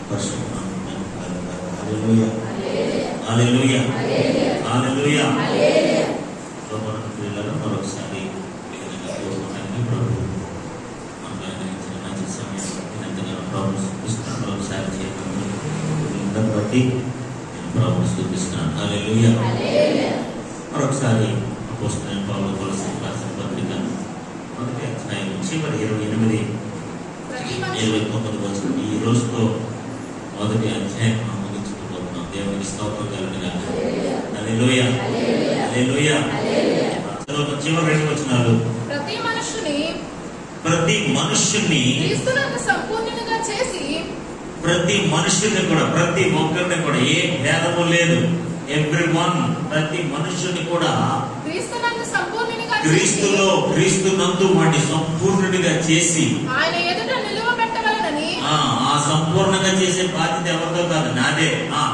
హల్లెలూయా హల్లెలూయా హల్లెలూయా. మరొకసారి మంచి సమయం ఎంతగానో ప్రభుత్వం చూపిస్తున్నాను. మరొకసారి చేయడం బట్టి నేను ప్రభుత్వం చూపిస్తున్నాను. హల్లెలూయా. మరొకసారి అపోస్తలుడైన పౌలు కొలస్సీయులకు రాసిన పత్రిక 1వ అధ్యాయం చివరి 28, 29 వచనం. ఈ రోజుతో 1వ అధ్యాయం మనం ముగించుకోబోతున్నాం. దేవునికి స్తోత్రం కలుగునుగాక. హల్లెలూయా హల్లెలూయా. చివరి 2 వచనాలు. ప్రతి మనుష్యుని సంపూర్ణంగా చేసి, ప్రతి మనుష్యుని కూడా, ప్రతి ఒక్కరిని కూడా, ఏ భేదము లేదు. ఎవ్రీవన్, ప్రతి మనుష్యుని కూడా క్రీస్తులో, క్రీస్తునందు వాడిని సంపూర్ణుడిగా చేసి ఆయన ఎదుట నిలువబెట్టవలెనని. ఆ సంపూర్ణంగా చేసే బాధ్యత ఎవరితో కాదు, నాదే.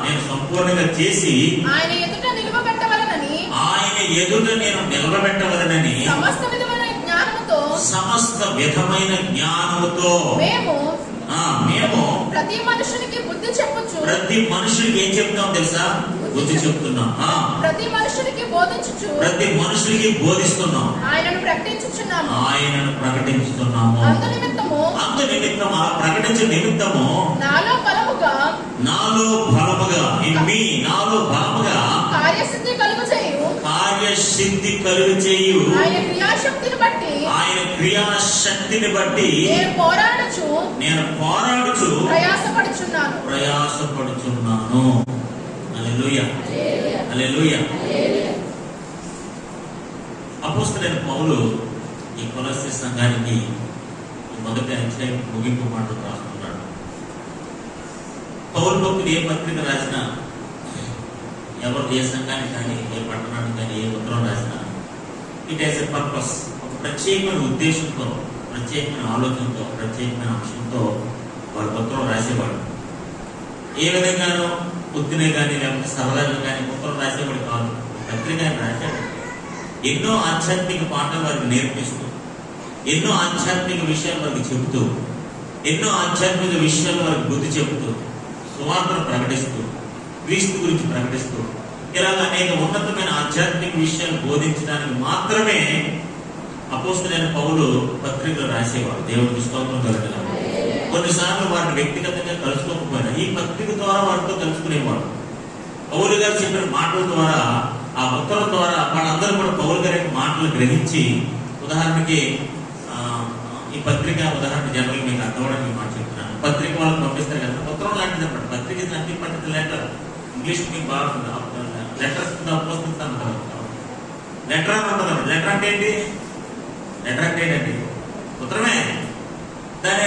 నేను సంపూర్ణంగా చేసి ఆయన ఎదుట నిలువబెట్టవలెనని, ఆయన ఎదుట నేను నిలవబెట్టవలెనని సమస్త విధమైన జ్ఞానముతో, సమస్త విధమైన జ్ఞానముతో మేము ప్రతి మనుషునికి బుద్ధి చెప్పుచు, ప్రతి మనుషులకి ఏం చెప్తాం తెలుసా? బుద్ధి చెప్తున్నాం. ప్రతి మనుషునికి బోధించుచు, ప్రతి మనుషులకి బోధిస్తున్నాం. ఆయనను ప్రకటించుచున్నాము. అందు నిమిత్తము ఆ ప్రకటించే నిమిత్తము నాలో బలముగా నాలో బలముగా కార్యసిద్ధి కలుగు చేయు ఆయన క్రియాశక్తిని బట్టి నేను పోరాడుచు ప్రయాసపడుచున్నాను. హల్లెలూయా హల్లెలూయా. అపోస్తలుడైన పౌలు ఈ కొలస్సీ సంఘానికి 1వ అధ్యాయం ముగింపు మాటలు రాస్తున్నాడు. పౌలు భక్తుడు ఏ పత్రిక రాసినా, ఎవరు ఏ సంఘానికి కానీ, ఏ పట్టణానికి కానీ, ఏ ఉత్తరం రాసినా, ఇట్ హ్యాస్ ఎ పర్పస్. ఒక ప్రత్యేకమైన ఉద్దేశంతో, ప్రత్యేకమైన ఆలోచనతో, ప్రత్యేకమైన అంశంతో వారి ఉత్తరం రాసేవాడు. ఏ విధంగానో పొద్దునే కానీ, లేకపోతే సరదాగా కానీ ఉత్తరం రాసేవాడు కాదు. పత్రిక రాశాడు. ఎన్నో ఆధ్యాత్మిక పాఠాలు వారికి నేర్పిస్తూ, ఎన్నో ఆధ్యాత్మిక విషయాలు వారికి చెబుతూ, ఎన్నో ఆధ్యాత్మిక విషయాలు వారికి బుద్ధి చెబుతూ, సువార్తను ప్రకటిస్తూ, క్రీస్తు గురించి ప్రకటిస్తూ, ఇలాగ అనేక ఉన్నతమైన ఆధ్యాత్మిక విషయాలు బోధించడానికి మాత్రమే అపోస్తలుడైన పౌలు పత్రికలు రాసేవాడు. దేవుడికి స్తోత్రం కలుగునుగాక. కొన్నిసార్లు వారిని వ్యక్తిగతంగా కలుసుకోకపోయినా ఈ పత్రిక ద్వారా వారితో కలుసుకునేవాడు. పౌలు గారు చెప్పిన మాటల ద్వారా, ఆ ఉత్తరం ద్వారా వాళ్ళందరూ కూడా పౌలు గారి మాటలు గ్రహించి, ఉదాహరణకి ఈ పత్రిక ఉదాహరణ జనరల్ మీకు అర్థమవడానికి మాట చెప్తున్నాను. పత్రిక వాళ్ళకి పంపిస్తారు కదా, ఉత్తరం లాంటిది అనమాట. పత్రిక అన్ని పద్ధతి లెటర్, ఇంగ్లీష్ మీకు బాగుంటుంది. లెటర్స్ పుస్తకం లెటర్ అని ఉంటుంది. లెటర్ అంటే ఏంటి? లెటర్ అంటే ఏంటండి? ఉత్తరమే. దాని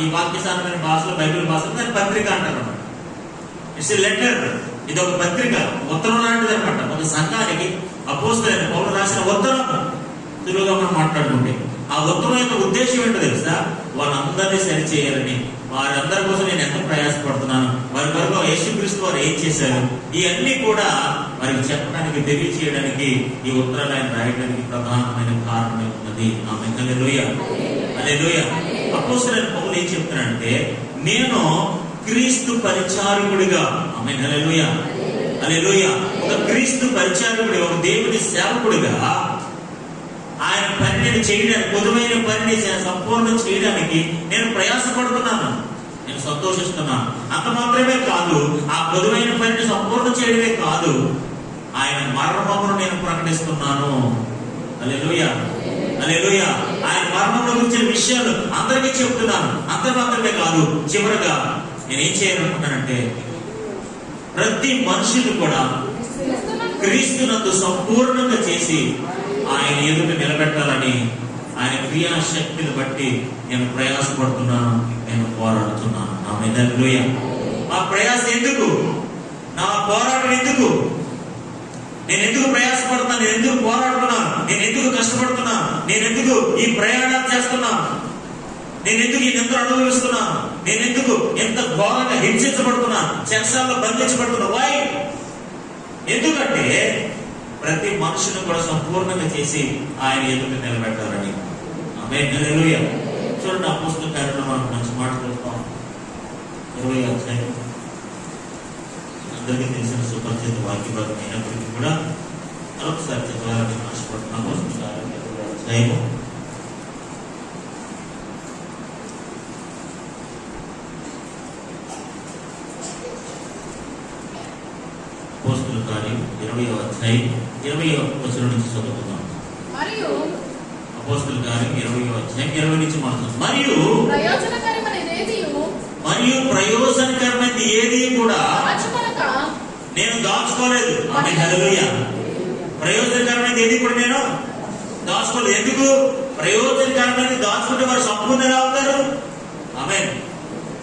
ఈ వాక్యసారమైన భాషలో, బైబిల్ భాషలో దాని పత్రిక అంటారు అనమాట. It's a letter. ఇది ఒక పత్రిక, ఉత్తరం లాంటిది అనమాట. ఒక సంఘానికి అపోస్తలుడైన పౌలు రాసిన ఉత్తరం తెలుగుగా మనం మాట్లాడుకుంటే, ఆ ఉత్తరం యొక్క ఉద్దేశం ఏంటో తెలుసా? వాళ్ళందరినీ సరి చేయాలని, వారందరి కోసం నేను ఎంత ప్రయాసపడుతున్నాను, వారి కొరకు యేసుక్రీస్తు వారు ఏం చేశారు, ఇవన్నీ కూడా వారికి చెప్పడానికి, తెలియచేయడానికి ఈ ఉత్తరాలు ఆయన రాయడానికి ప్రధానమైన కారణమే ఉన్నది. ఆమె హల్లెలూయా హల్లెలూయా. అపోస్తలుడైన పౌలు ఏం చెప్తున్నాడంటే, నేను క్రీస్తు పరిచారకుడిగా, ఆమె హల్లెలూయా హల్లెలూయా, ఒక క్రీస్తు పరిచారకుడిగా, ఒక దేవుని సేవకుడిగా ఆయన పనిని చేయడానికి, పొదువైన పనిని సంపూర్ణం చేయడానికి నేను ప్రయాసపడుతున్నాను, నేను సంతోషిస్తున్నాను. అంత మాత్రమే కాదు, ఆ పొదువైన పనిని సంపూర్ణం చేయడమే కాదు, ఆయన మరణమును నేను ప్రకటిస్తున్నాను. హల్లెలూయా హల్లెలూయా. ఆయన మరణంలో గురించిన విషయాలు అందరికీ చెప్తున్నాను. అంత మాత్రమే కాదు, చివరగా నేనేం చేయాలనుకుంటానంటే, ప్రతి మనుషులు కూడా క్రీస్తునందు సంపూర్ణంగా చేసి ఆయన ఎదుట నిలబెట్టాలని, ఆయన క్రియాశక్తిని బట్టి నేను ప్రయాసపడుతున్నాను, నేను పోరాడుతున్నాను. ఆమె హల్లెలూయా. ఆ ప్రయాస ఎందుకు? నా పోరాటం ఎందుకు? నేను ఎందుకు ప్రయాసపడుతున్నాను? నేను ఎందుకు పోరాడుతున్నాను? నేను ఎందుకు కష్టపడుతున్నాను? నేను ఎందుకు ఈ ప్రయాణాలు చేస్తున్నాను? నేను ఎందుకు ఈ నిద్ర అనుభవిస్తున్నాను? నేను ఎందుకు ఎంత ఘోరంగా హింసించబడుతున్నాను, చెరసాల్లో బంధించబడుతున్నా? వై? ఎందుకంటే ప్రతి మనుషుని కూడా సంపూర్ణంగా చేసి ఆయన ఎదుట నిలబెట్టాలని. ఆమేన్ హల్లెలూయా. చూడండి, అపోస్తలుల కార్యాల్లో మనం మంచి మాట చూస్తాం. 20వ అధ్యాయం అందరికీ తెలిసిన సుపరిచిత వాక్య భాగం అయినప్పటికీ కూడా మరొకసారి చదవాలని ఆశపడుతున్నాము. 20వ అధ్యాయము అపోస్తలుల కార్యం 20వ అధ్యాయం 20వ వచనం నుంచి చదువుకుందాం. మరియు అపోస్తలుల కార్యం 20వ అధ్యాయం 20 నుంచి మాట్లాడుతాం. మరియు ప్రయోజనకరమైనది ఏది కూడా నేను దాచుకోలేదు. ఆమె హల్లెలూయా. ప్రయోజనకరమైనది ఏది కూడా నేను దాచుకోలేదు. ఎందుకు? ప్రయోజనకరమైనది దాచుకుంటే వారు సంపూర్ణంగా అవుతారు. ఆమె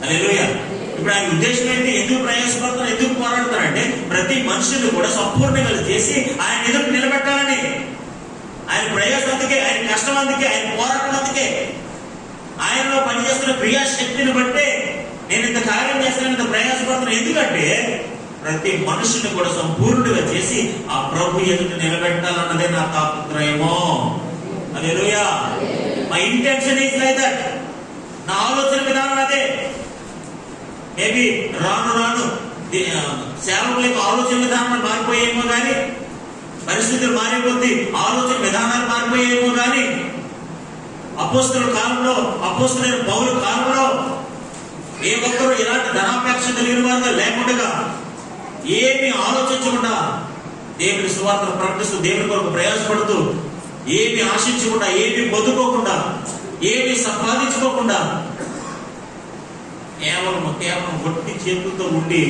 హల్లెలూయా. ఇప్పుడు ఆయన ఉద్దేశం ఏంటి? ఎందుకు ప్రయాసపడతారు, ఎందుకు పోరాడతారంటే ప్రతి మనుషులు కూడా సంపూర్ణంగా చేసి ఆయన ఎదురు నిలబెట్టాలని. ఆయన ప్రయాసం అందుకే, ఆయన కష్టం అందుకే, ఆయన పోరాటం అందుకే, ఆయనలో పనిచేస్తున్న క్రియాశక్తిని బట్టే నేను ఇంత కార్యం చేస్తాను, ఇంత ప్రయాసపడుతున్నాను. ఎందుకంటే ప్రతి మనుషుని కూడా సంపూర్ణంగా చేసి ఆ ప్రభు ఎదుట నిలబెట్టాలన్నదే నా తాపత్రయమో. Hallelujah. My intention is like that. నా ఆలోచన విధానం అదే. మేబీ రాను రాను సేవకుల యొక్క ఆలోచన విధానాలు మారిపోయేమో కానీ, పరిస్థితులు మారిపోతే ఆలోచన విధానాలు మారిపోయేమో కానీ, అపోస్తలుల కాలంలో అపోస్తలులైన పౌలు కాలంలో ఏ ఒక్కరు ఇలాంటి ధనాపేక్ష కలిగిన వారిగా లేకుండా, ఏమి ఆలోచించకుండా దేవుని సువార్తను ప్రకటిస్తూ దేవుని కొరకు ప్రయాసపడుతూ, ఏమి ఆశించకుండా, ఏమి పొందుకోకుండా, ఏమి సంపాదించుకోకుండా కేవలం ఒట్టి చేతులతో ఉండి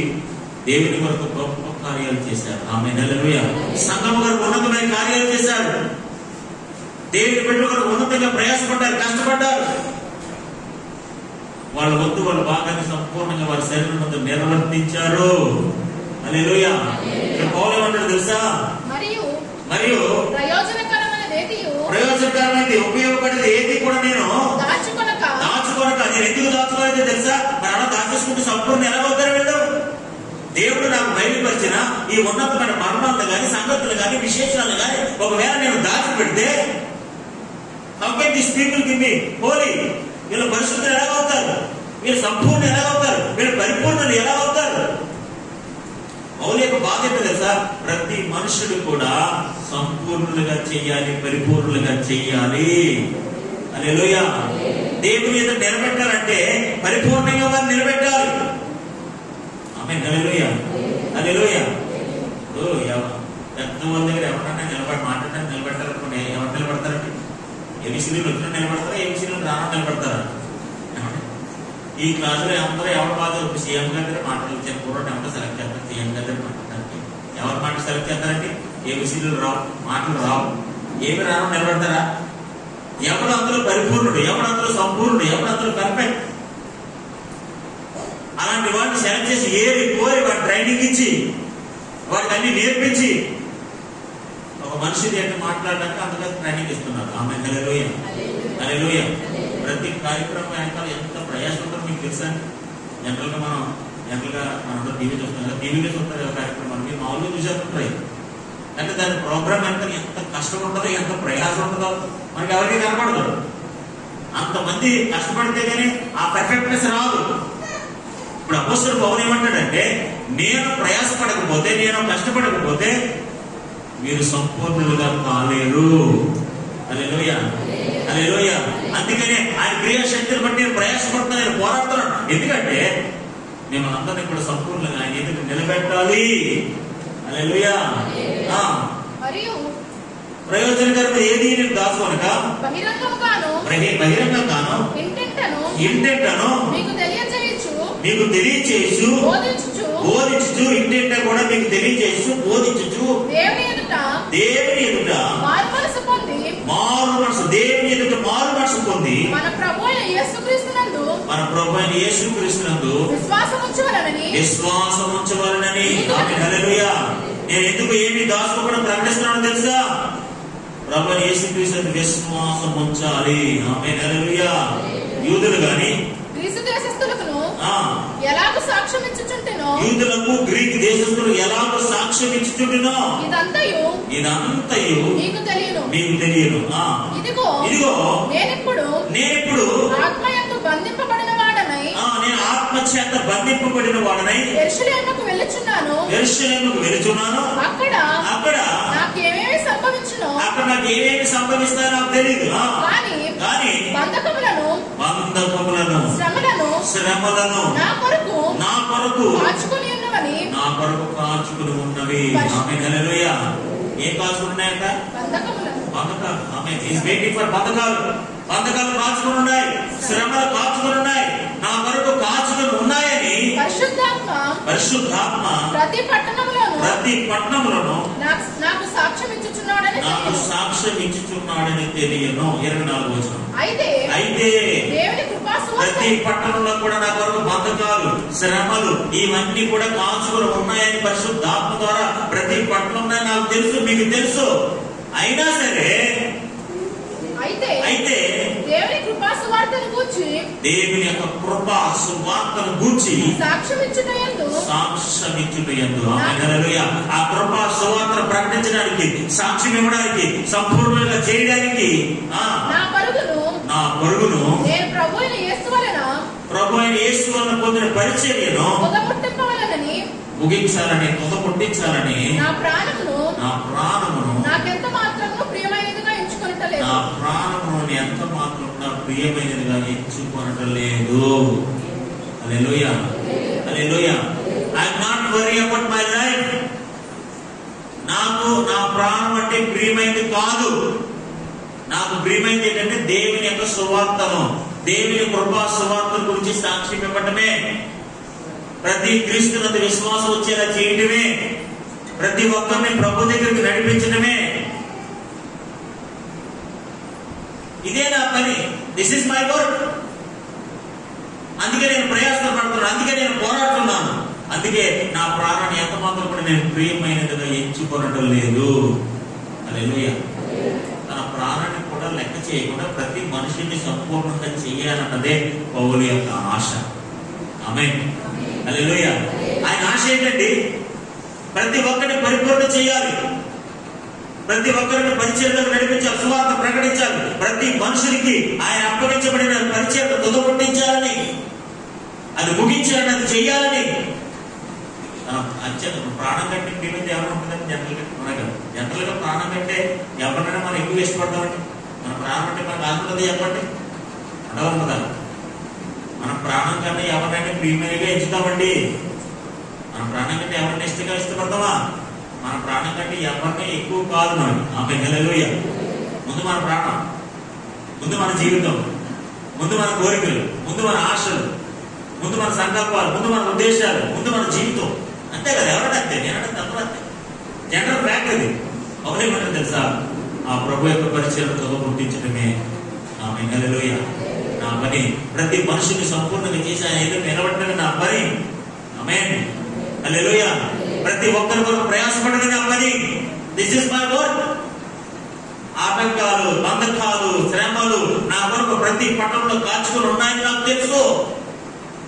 దేవుని కొరకు గొప్ప కార్యాలు చేశారు. ఆమె హల్లెలూయా. సంఘం గారు ఉన్నతమైన కార్యాలు చేశారు. దేవుని బిడ్డల కొరకు ఉన్నతంగా ప్రయాసపడ్డారు, కష్టపడ్డారు. వాళ్ళ వద్దు వాళ్ళ భాగాన్ని సంపూర్ణంగా వారి శరీరం ముందు నిర్వర్తించారు. హల్లెలూయా. పౌలు ఏమంటాడు తెలుసా? మరియు ప్రయోజనకరమైనది ఉపయోగపడేది ఏది కూడా నేను దాచుకొనక. నేను ఎందుకు దాచుకోలేదో తెలుసా? మరి అలా దాచేసుకుంటే సంపూర్ణ ఎలా అవుతారు వీళ్ళు? దేవుడు నాకు బయలుపరిచిన ఈ ఉన్నతమైన మర్మాలను కానీ, సంగతులు కానీ, విశేషాలు కానీ ఒకవేళ నేను దాచిపెడితే, how can this people give me holy? వీళ్ళు పరిశుద్ధులు ఎలా అవుతారు? వీళ్ళు సంపూర్ణ ఎలా అవుతారు? వీళ్ళు పరిపూర్ణులు ఎలా అవుతారు? పౌలు యొక్క బాధ్యత తెలుసా? ప్రతి మనుషుడు కూడా సంపూర్ణులుగా చెయ్యాలి, పరిపూర్ణులుగా చెయ్యాలి. హల్లెలూయా. దేవుని ఎదుట నిలబెట్టాలంటే పరిపూర్ణంగా వారిని నిలబెట్టాలి. ఆమె హల్లెలూయా. హల్లెలూయా. పెద్ద వాళ్ళ దగ్గర ఎవరన్నా మాట్లాడడానికి నిలబెట్టాలనుకోండి, ఎవరు నిలబడతారండి? ఏబిసిడీలు వచ్చిన నిలబడతారా, ఏబిసిడీలు రానా నిలబడతారా? ఈ క్లాసులో అందరూ ఎవరు బాధ సీఎం గారి దగ్గర మాట్లాడారు, పూర్వం ఎవరు సెలెక్ట్ చేస్తారు సీఎం గారి దగ్గర మాట్లాడడానికి. ఎవరు మాట సెలెక్ట్ చేస్తారంటే ఏబిసిడీలు రావు, మాటలు రావు, ఏమి రాను నిలబడతారా? ఎవరు అందులో పరిపూర్ణుడు, ఎవరు అందులో సంపూర్ణుడు, ఎవరు అందులో పర్ఫెక్ట్, అలాంటి వాటిని సెలెక్ట్ చేసి ఏరి కోరి వాటి ట్రైనింగ్ ఇచ్చి వాటికి అన్ని నేర్పించి ఒక మనిషి దగ్గర మాట్లాడడానికి అందుకని ట్రైనింగ్ ఇస్తున్నారు. ఆమె హల్లెలూయా. హల్లెలూయా. ప్రతి కార్యక్రమం వెనకాల ఎంత ప్రయాసం ఉంటుందో మీకు తెలుసా? జనరల్గా మనం టీవీ చూస్తున్నాం కదా, టీవీలో చూస్తారు కదా కార్యక్రమాలు, మీరు మామూలుగా చూసేస్తుంటాయి. అంటే దాని ప్రోగ్రామ్ వెనకాల ఎంత కష్టం ఉంటుందో, ఎంత ప్రయాసం ఉంటుందో మనకి ఎవరికి కనపడదు. అంతమంది కష్టపడితే కానీ ఆ పర్ఫెక్ట్నెస్ రాదు. ఇప్పుడు అపోస్తలుడు పౌలు ఏమంటాడంటే, నేను ప్రయాసపడకపోతే, నేను కష్టపడకపోతే మీరు సంపూర్ణులుగా కాలేరు. హల్లెలూయా. హల్లెలూయా. అందుకనే ఆయన క్రియాశక్తిని బట్టి నేను ప్రయాసపడుతున్నాను, నేను పోరాడుతున్నాను. ఎందుకంటే మేము అందరినీ కూడా సంపూర్ణంగా ఆయన ఎదుట నిలబెట్టాలి. హల్లెలూయా. ప్రయోజనకరమైన ఏది నేను దాచుకోనక బహిరంగంగాను ఇంటెంటను మీకు తెలియచేయచ్చు, బోధించు. ఇంటెంట కూడా మీకు తెలియచేయచ్చు, బోధించు. దేవుని ఎదుట మారు మనసు, దేవుని ఎదుట మారు మనసు పొంది మన ప్రభు అయిన యేసుక్రీస్తునందు విశ్వాసం ఉంచవలనని. ఆమె హల్లెలూయా. నేను ఎందుకు ఏమి దాచుకోకుండా ప్రకటిస్తున్నానో తెలుసా? ప్రభు అయిన యేసుక్రీస్తునందు విశ్వాసం ఉంచాలి. ఆమె హల్లెలూయా. యూదులు గాని ఎలాగో సాక్ష్యం ఇచ్చుచుంటేనో, యూదులకు గ్రీక్ దేశస్తులు ఎలాగో సాక్ష్యం ఇచ్చుచుంటేనో, ఇదంతయు మీకు తెలియను. ఇదిగో నేనిప్పుడు ఆత్మయందు బంధింపబడిన వాడనై, నేను ఆత్మ చేత బంధింపబడిన వాడనై యెరూషలేముకు వెళ్ళుచున్నాను. అక్కడ నాకు ఏమేమి సంభవించునో, అక్కడ నాకు ఏమేమి సంభవిస్తాయో నాకు తెలియదు. కానీ బంధకములను శ్రమలను నా కొరకు కాచుకొని ఉన్నవి. ఆమె హల్లెలూయా. ఏం కాచుకుని ఉన్నాయట? బంధకాలు. ఆమె ఈజ్ వెయిటింగ్ ఫర్ బంధకాలు కాచుకుని ఉన్నాయి, శ్రమలు కాచుకుని ఉన్నాయి, నా కొరకు కాచుకుని ఉన్నాయని పరిశుద్ధాత్మ ప్రతి పట్టణంలోను నాకు సాక్ష్యం ఇచ్చుచున్నాడని తెలియను. 24వ వచనం. అయితే ప్రతి పట్టణంలో కూడా నా కొరకు బంధకాలు, శ్రమలు ఇవన్నీ కూడా కాచుకుని ఉన్నాయని పరిశుద్ధాత్మ ద్వారా ప్రతి పట్టణంలో నాకు తెలుసు, మీకు తెలుసు. అయినా సరే అయితే దేవుని యొక్క కృపా సువార్తను గూర్చి సాక్ష్యం ఇచ్చుటయందు ఆ కృపా సువార్తను ప్రకటించడానికి, సాక్ష్యం ఇవ్వడానికి, సంపూర్ణంగా చేయడానికి నా పరుగును నేను ప్రభు అయిన యేసు వలన పొందిన పరిచర్యను ముగించాలని, తుదముట్టించాలని నా ప్రాణమును నాకెంత మాత్రము ప్రియమైనదిగా ఎంచుకొనటలేదు. Hallelujah, hallelujah. I am not worry about my life. నాకు నా ప్రాణం అంటే ప్రియమైనది కాదు. నాకు ప్రియమైనది ఏంటంటే దేవుని యొక్క సువార్తను, దేవుని కృపా సువార్తల గురించి సాక్ష్యం ఇవ్వటమే, ప్రతి క్రీస్తునందు విశ్వాసం వచ్చేలా చేయటమే, ప్రతి ఒక్కరిని ప్రభు దగ్గరికి నడిపించడమే. ఇదే నా పని. This is my work. అందుకే నేను ప్రయాసపడుతున్నాను, అందుకే నేను పోరాడుతున్నాను, అందుకే నా ప్రాణాన్ని ఎంత మాత్రం కూడా నేను ప్రియమైనదిగా ఎంచుకోవడం లేదు. హల్లెలూయా. తన ప్రాణాన్ని కూడా లెక్క చేయకుండా ప్రతి మనిషిని సంపూర్ణంగా చేయాలన్నదే పౌలు యొక్క ఆశ. ఆమేన్. హల్లెలూయా. ఆయన ఆశ ఏంటండి? ప్రతి ఒక్కరిని పరిపూర్ణ చేయాలి, ప్రతి ఒక్కరిని పరిచర్యలకు నడిపించాలి, సువార్త ప్రకటించాలి, ప్రతి మనుషునికి ఆయన అప్పగించబడిన పరిచర్యను తుదముట్టించాలని, అది ముగించాలని, అది చెయ్యాలని. అత్యంత ప్రాణం కంటే ప్రియమైనది ఎవరు ఉంటుందని జనరల్ గా ప్రాణం కంటే ఎవరినైనా మనం ఎక్కువ ఇష్టపడతామండి. మన ప్రాణం అంటే మనకు ఆశపడదు చెప్పండి, ఉండవు కదా. మన ప్రాణం కంటే ఎవరినైనా ప్రియమైనగా ఎంచుతామండి. మన ప్రాణం కంటే ఎవరిని ఇష్టపడతామా? మన ప్రాణం కంటే ఎవరిని ఎక్కువ కాదు మనం. ఆమె హల్లెలూయా. ముందు మన ప్రాణం, ముందు మన జీవితం, ముందు మన కోరికలు, ముందు మన ఆశలు, ముందు మన సంకల్పాలు, ముందు మన ఉద్దేశాలు, ముందు మన జీవితం. అంతే కదా. ఎవరైనా అంతే, నేనంటే తప్పదు. అంతే జనరల్ ఫ్యాక్ట్ అది. అవునేమంటే తెలుసా? ఆ ప్రభు యొక్క పరిచయం తుదముట్టించడమే ఆమె హల్లెలూయా నా పని. ప్రతి మనిషిని సంపూర్ణంగా చేసి ఆయన ఏదో నిలబడటమే నా పని. ఆమేన్. హల్లెలూయా. ప్రతి ఒక్కరి కొరకు ప్రయాసపడమే నా పని. This is my work. ఆటంకాలు, బంధకాలు, శ్రమలు నా కొరకు ప్రతి పట్టణంలో కాచుకొని ఉన్నాయని నాకు తెలుసు.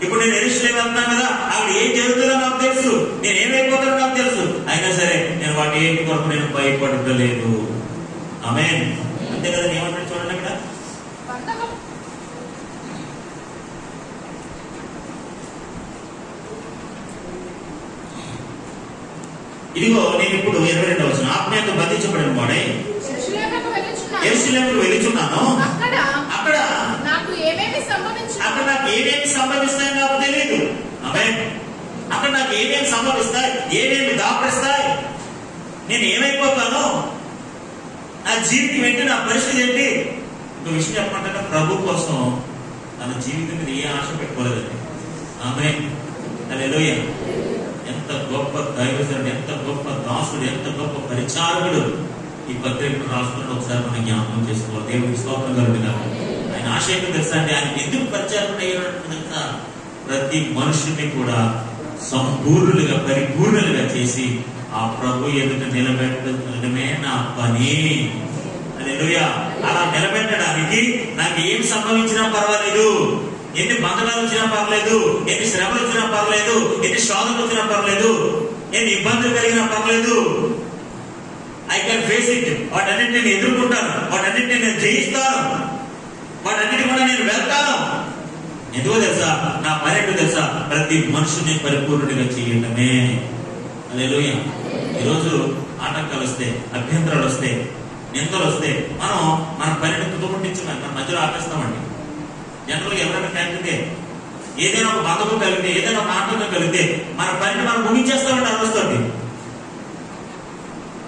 ఇప్పుడు నేను యెరూషలేము వెళ్తున్నాను కదా, అక్కడ ఏం జరుగుతుందో నాకు తెలుసు, నేను ఏమైపోతానో నాకు తెలుసు. అయినా సరే నేను వాటి ఏంటి కొరకు నేను భయపడలేదు. ఆమేన్. అంతే కదా. ఏమంటారు చూడండి అక్కడ, ఇదిగో నేను ఇప్పుడు 22వ వచనం. ఆత్మీయత బంధించబడిన వాడే యెరూషలేముకు వెళ్ళుచున్నాను. అక్కడ నాకు ఏమేమి సంభవిస్తాయో నాకు తెలియదు. ఆమేన్. అక్కడ నాకు ఏమేమి సంభవిస్తాయి, ఏమేమి దాపరిస్తాయి, నేను ఏమైపోతాను, నా జీవితం ఏంటి, నా పరిస్థితి ఏంటి. ఒక విషయం చెప్పమంటే ప్రభు కోసం తన జీవితం మీద ఏ ఆశ పెట్టుకోలేదండి. ఆమేన్. హల్లెలూయా. ఎంత గొప్ప దైవజనుడు, ఎంత గొప్ప దాసుడు, ఎంత గొప్ప పరిచారకుడు. ఈ పత్రికను రాసుకుని ఒకసారి మనం జ్ఞాపకం చేసుకోవాలి. దేవుడికి స్తోత్రం కలుగుతుంది. ఆయన ఆశ ఏంటో తెలుసా అండి? ఆయన ఎందుకు పరిచారకుడు అయ్యాడు తెలుసా? ప్రతి మనుషుల్ని కూడా సంపూర్ణులుగా, పరిపూర్ణులుగా చేసి ఆ ప్రభు ఎదుట నిలబెట్టడమే నా పని. హల్లెలూయా. అలా నిలబెట్టడానికి నాకు ఏం సంభవించినా పర్వాలేదు, ఎన్ని బంధకాలు వచ్చినా పర్లేదు, ఎన్ని శ్రమలు వచ్చినా పర్లేదు, ఎన్ని శోధనలు వచ్చినా పర్లేదు, ఎన్ని ఇబ్బందులు కలిగినా పర్లేదు, ఐ కెన్ ఫేస్ ఇట్. వాటన్నిటి నేను ఎదుర్కొంటాను, వాటన్నిటిని నేను జయిస్తాను, వాటన్నిటి కూడా నేను వెళ్తాను. ఎందుకో తెలుసా? నా పని ఏంటో తెలుసా? ప్రతి మనుషుని పరిపూర్ణుడిగా చేయటమే. హల్లెలూయా. ఈరోజు ఆటంకాలు వస్తే, అభ్యంతరాలు వస్తే, నిందలు వస్తే మనం మన పనిని తుదముట్టించమని మన మధ్యలో ఆపేస్తామండి. జనరల్గా ఎవరైనా ఫ్యాక్టరీకే ఏదైనా ఒక బాధకు కలిగితే, ఏదైనా ఒక ఆటంకం కలిగితే మన పనిని మనం ముగించేస్తామంటే అనిపిస్తుంది.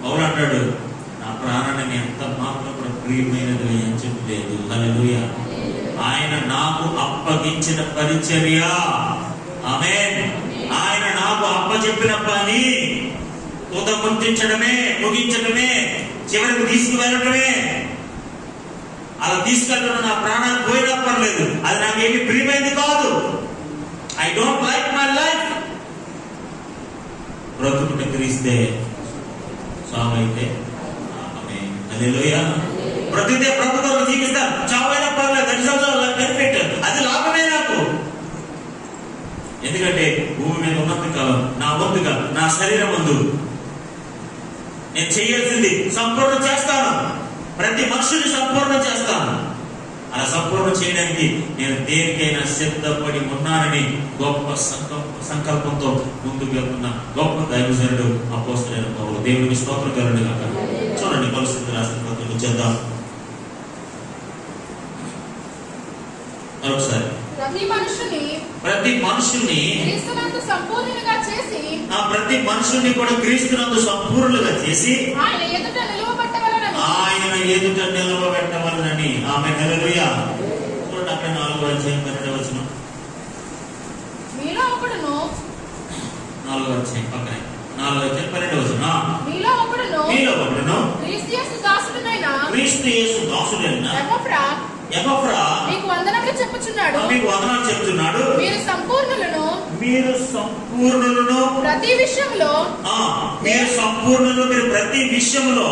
పౌలు అంటాడు, నా ప్రాణాన్ని ఎంత మాత్రం కూడా ప్రియమైనది అని చెప్పలేదు. హల్లెలూయా. ఆయన నాకు అప్పగించిన పరిచర్య, ఆమేన్, ఆయన నాకు అప్పచెప్పిన పని తుదముట్టించడమే, ముగించడమే, చివరికి తీసుకువెళ్ళటమే. అలా తీసుకెళ్ళడం నా ప్రాణాలు పోయినా పర్లేదు, అది నాకేమి ప్రియమైనది కాదు. I don't like my life. బ్రతుకుట క్రీస్తే, సావైతే ఆమేన్. హల్లెలూయా. బ్రతికితే ప్రభు కొరకు జీవిస్తాను, చావైనా పర్లేదు, బెనిఫిట్, అది లాభమే నాకు. ఎందుకంటే భూమి మీద ఉన్నంత కాలం నా వంతుగా, నా శరీరం ముందు నేను చేయాల్సింది సంపూర్ణం చేస్తాను. ప్రతి మనుషుని సంపూర్ణం చేస్తాను. అలా సంపూర్ణం చేయడానికి నేను దేనికైనా సిద్ధపడి ఉన్నానని గొప్ప సంకల్పంతో ముందుకు వెళ్తున్న గొప్ప దైవజనుడు అపోస్తలుడైన పౌలు. దేవునికి స్తోత్రం కలుగును గాక. చూడండి, కొలస్సీయులకు రాసిన పత్రిక చేద్దాం మరొకసారి. ప్రతి మనుషుని క్రీస్తునందు సంపూర్ణునిగా చేసి, ప్రతి మనుషుని కూడా క్రీస్తునందు సంపూర్ణులుగా చేసి ఆయన ఎదుట నిలువబెట్టవలెనని ఆమె. హల్లెలూయా. చూడండి, అక్కడ 4వ అధ్యాయం 12వ వచనం. మీలో ఒకడును, 4వ అధ్యాయం పక్కనే 4వ అధ్యాయం 12వ వచనం. మీలో ఒకడును క్రీస్తు యేసు దాసుడైన ఎపఫ్రా మీకు వందనములు చెప్పుచున్నాడు. మీరు సంపూర్ణులను ప్రతి విషయంలో మీరు ప్రతి విషయంలో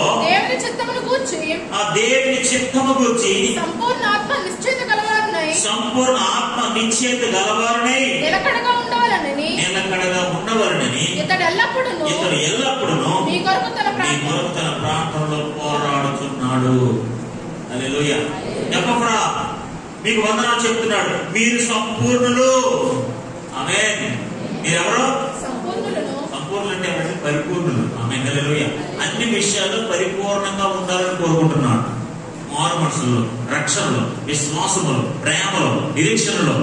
దేవుని చిత్తమును గూర్చి సంపూర్ణ ఆత్మ నిశ్చయిత గలవారనై నిలకడగా ఉండవలనని ఇతడు ఎల్లప్పుడూ మీ కొరకు తన ప్రాంతంలో పోరాడుతున్నాడు. హల్లెలూయా. ఎపఫ్రా మీకు వందనాలు చెప్తున్నాడు. మీరు సంపూర్ణులు. ఆమేన్. మీరెవరు? సంపూర్ణులు అంటే పరిపూర్ణులు. ఆమేన్. హల్లెలూయా. అన్ని విషయాల్లో పరిపూర్ణంగా ఉండాలని కోరుకుంటున్నాడు. మారు మనసులో, రక్షణలో, విశ్వాసములో, ప్రేమలో, నిరీక్షణలో,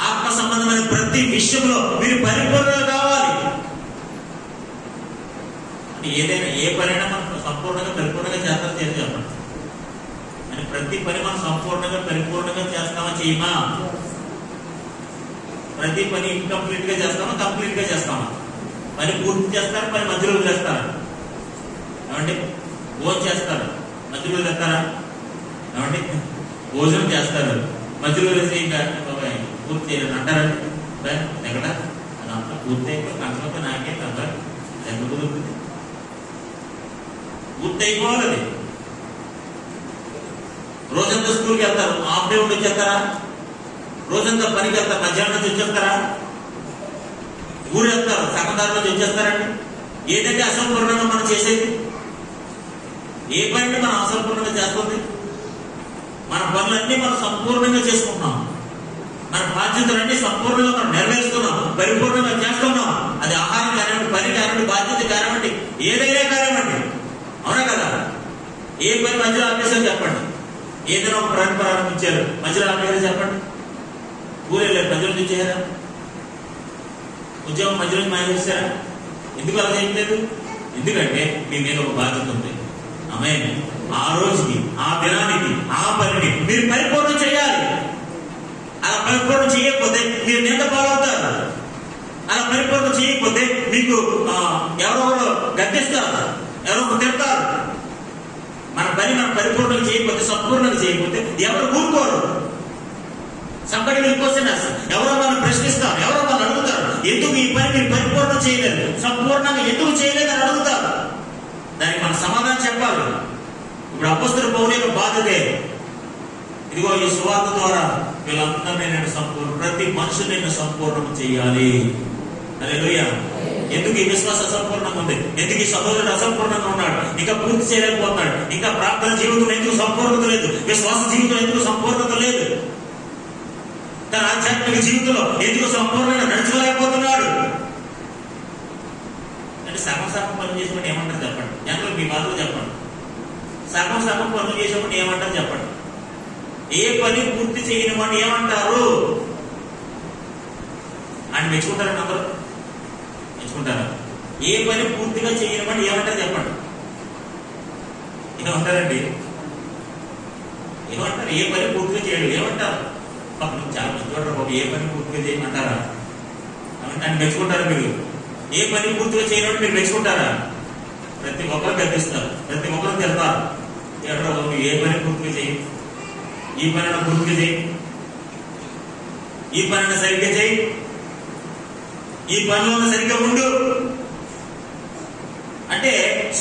ఆత్మ సంబంధమైన ప్రతి విషయంలో మీరు పరిపూర్ణంగా కావాలి. ఏదైనా ఏ పనైనా మనం సంపూర్ణంగా పరిపూర్ణంగా చేస్తాం చేసి చెప్పండి. అని ప్రతి పని మనం సంపూర్ణంగా పరిపూర్ణంగా చేస్తామా, చేయమా? ప్రతి పని ఇన్కంప్లీట్ గా చేస్తామా, కంప్లీట్ గా చేస్తామా? పని పూర్తి చేస్తారు, పని మధ్యలో చేస్తారు. ఏమండి? భోజనం చేస్తారు, మధ్యలో చేస్తారా? ఏమండి? భోజనం చేస్తారు, మధ్యలో వేసి ఇంకా పూర్తి చేయాలని అంటారండి. ఎక్కడ అదంతా పూర్తి అయిపోయి కంటలోకి నాకే కదా ఎంత కుదురుతుంది? పూర్తి అయిపోవాలి. అది రోజంతా స్కూల్కి వెళ్తారు, హాఫ్ డే ఉండి వచ్చేస్తారా? రోజంతా పనికి వెళ్తారు, మధ్యాహ్నం నుంచి వచ్చేస్తారా? ఊరు వెళ్తారు, సగం దారి నుంచి వచ్చేస్తారండి. ఏదంటే అసంపూర్ణంగా మనం చేసేది? ఏ పని మనం అసంపూర్ణంగా చేస్తుంది? మన పనులన్నీ మనం సంపూర్ణంగా చేసుకుంటున్నాం. మన బాధ్యతలన్నీ సంపూర్ణంగా మనం నెరవేరుస్తున్నాం, పరిపూర్ణంగా చేస్తున్నాం. అది ఆహారం కానివ్వండి, పని కానివ్వండి, బాధ్యత కానివ్వండి, ఏదైనా కానివ్వండి. అవునా కదా? ఏ పని మధ్యలో ఆపేసారు చెప్పండి. ఏదైనా ఒక పని ప్రారంభించారు, మధ్యలో ఆపేసారు చెప్పండి. ఊరెళ్ళారు, మధ్యలో తెచ్చారా? ఉద్యోగం మధ్యలో మానేసారా? ఎందుకు అలా చేయట్లేదు? ఎందుకంటే మీ మీద ఒక బాధ్యత ఉంది. ఆమేన్. ఆ రోజుకి, ఆ దినానికి, ఆ పనిని మీరు పరిపూర్ణం చేయాలి. అలా పరిపూర్ణం చేయకపోతే మీరు నింద పాలవుతారు. అలా పరిపూర్ణం చేయకపోతే మీకు ఎవరెవరో గద్దిస్తారు, ఎవరో తిడతారు. మన పని మనం పరిపూర్ణంగా చేయకపోతే, సంపూర్ణంగా చేయకపోతే ఎవరు ఊరుకోరు. సంబడి క్వశ్చనర్స్, ఎవరో మనం ప్రశ్నిస్తారు, ఎవరో మనం అడుగుతారు, ఎందుకు ఈ పని మీరు పరిపూర్ణం చేయలేదు, సంపూర్ణంగా ఎందుకు చేయలేదు అని అడుగుతారు. దానికి మనం సమాధానం చెప్పాలి. ఇప్పుడు అపోస్తలుడైన పౌలు యొక్క బాధ్యతే, ఇదిగో ఈ సువార్త ద్వారా వీళ్ళందరినీ నేను ప్రతి మనుషుని నేను సంపూర్ణం చేయాలి. హల్లెలూయా. ఎందుకు ఈ విశ్వాస అసంపూర్ణంగా ఉంది? ఎందుకు ఈ సహోదరుడు అసంపూర్ణంగా ఉన్నాడు? ఇంకా పూర్తి చేయలేకపోతున్నాడు. ఇంకా ప్రార్థన జీవితం ఎందుకు సంపూర్ణత లేదు? విశ్వాస జీవితం ఎందుకు సంపూర్ణత లేదు? తన ఆధ్యాత్మిక జీవితంలో ఎందుకు సంపూర్ణంగా నడుచుకోలేకపోతున్నాడు అంటే సగం సగం పనులు చేసినప్పుడు ఏమంటారు చెప్పండి. జనరల్ మీ బాధలు చెప్పండి. సగం సగం పనులు చేసినప్పుడు ఏమంటారు చెప్పండి. ఏ పని పూర్తి చేయని వాడిని ఏమంటారు అని మెచ్చుకుంటారండి. అందరూ మెచ్చుకుంటారా? ఏ పని పూర్తిగా చేయని వాడిని ఏమంటారు చెప్పండి. ఏమంటారండి? ఏమంటారు? ఏ పని పూర్తిగా చేయడు ఏమంటారు? చాలా మెచ్చుకుంటారు బాబు. ఏ పని పూర్తిగా చేయమంటారా అని మెచ్చుకుంటారు మీరు. ఏ పని పూర్తిగా చేయనప్పుడు మీరు మెచ్చుకుంటారా? ప్రతి ఒక్కరు గర్పిస్తారు, ప్రతి ఒక్కరు తెలుస్తారు. ఎవరో ఏ పని పూర్తిగా చేయి, ఈ పని పూర్తిగా చేయి, ఈ పని సరిగ్గా చేయి, ఈ పనిలో సరిగ్గా ఉండు అంటే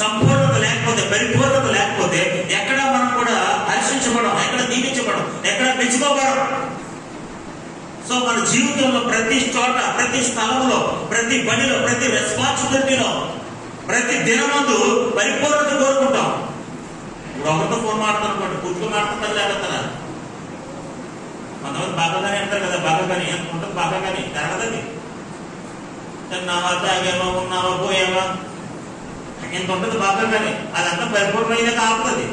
సంపూర్ణత లేకపోతే, పరిపూర్ణత లేకపోతే ఎక్కడ మనం కూడా హర్షించబడం, ఎక్కడ దీవించబడం, ఎక్కడ మెచ్చుకోబడం. సో మన జీవితంలో ప్రతి చోట, ప్రతి స్థలంలో, ప్రతి పనిలో, ప్రతి రెస్పాన్సిబిలిటీలో, ప్రతి దినమందు పరిపూర్ణత కోరుకుంటాం. ఇప్పుడు ఒకరితో ఫోన్ మాట్లాడుకోండి, పూర్తిగా మాట్లాడతారు లేకపోతారా? కొంతమంది బాగానే అంటారు కదా, బాగా కానీ ఎంత ఉంటుంది, బాగా కానీ జరగదండి. తిన్నావా, తాగేవా, ఉన్నావా, పోయావా, ఎంత ఉంటుంది బాగా కానీ అదంతా పరిపూర్ణమైనా కాపుతుంది.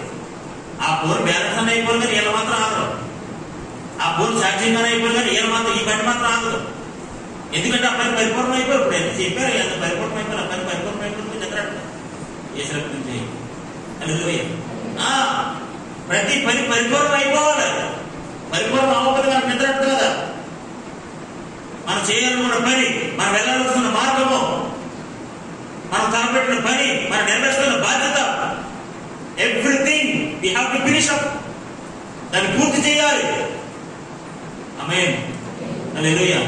ఆ ఫోన్ బ్యాలెన్స్ అని అయిపోయి కానీ వీళ్ళ మాత్రం ఆగరు. ఆ ఫోన్ సాక్ష్యంగా అయిపోయి కానీ వీళ్ళ మాత్రం, ఈ పని మాత్రం ఆగదు. ఎందుకంటే ఆ పని పరిపూర్ణం అయిపోయి. ఇప్పుడు ఎంత చెప్పారు, ఎంత పరిపూర్ణం అయిపోయి, ఆ పని పరిపూర్ణం అయిపోతుంది చెప్పారు. ఏ శ్రద్ధ నుంచి ప్రతి పని పరిపూర్ణం అయిపోవాలి. పరిపూర్ణం అవ్వకపోతే మనకు నిద్రట్టు కదా. మనం చేయాలనుకున్న పని, మనం వెళ్ళాల్సిన మార్గము, మనం తలపెట్టిన పని, మనం నెరవేర్చుకున్న బాధ్యత, everything we have to finish up. దాన్ని పూర్తి చేయాలి. ఆమేన్. హల్లెలూయా.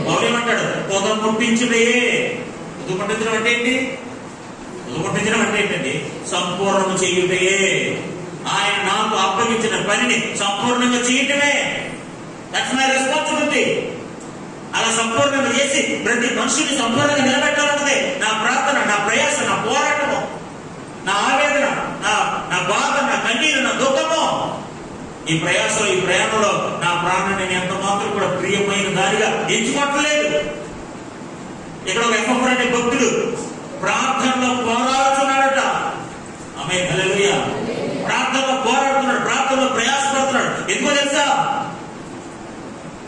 పౌలు ఏమంటాడు? పొద పుట్టించుడే. పొద పుట్టించడం అంటే ఏంటి? పొద పుట్టించడం అంటే ఏంటండి? సంపూర్ణం చేయుటయే. ఆయన నాకు అప్పగించిన పనిని సంపూర్ణంగా చేయటమే. That's my responsibility. అలా సంపూర్ణంగా చేసి ప్రతి మనిషిని సంపూర్ణంగా నిలబెట్టాలన్నదే నా ప్రార్థన, నా ప్రయాస, నా పోరాటము, నా ఆవేదన, నా బాధ, నా కన్నీరు, నా దుఃఖము. ఈ ప్రయాసలో, ఈ ప్రయాణంలో నా ప్రాణాన్ని నేను ఎంత మాత్రం కూడా ప్రియమైన దారిగా ఎంచుకోవట్లేదు. ఇక్కడ ఒక ఎఫ్ఎఫ్ అనే భక్తుడు ప్రార్థనలో పోరాడుతున్నాడట. ఆమేన్. హల్లెలూయా. ప్రార్థనలో పోరాడుతున్నాడు, ప్రార్థనలో ప్రయాసపడుతున్నాడు. ఎందుకో తెలుసా?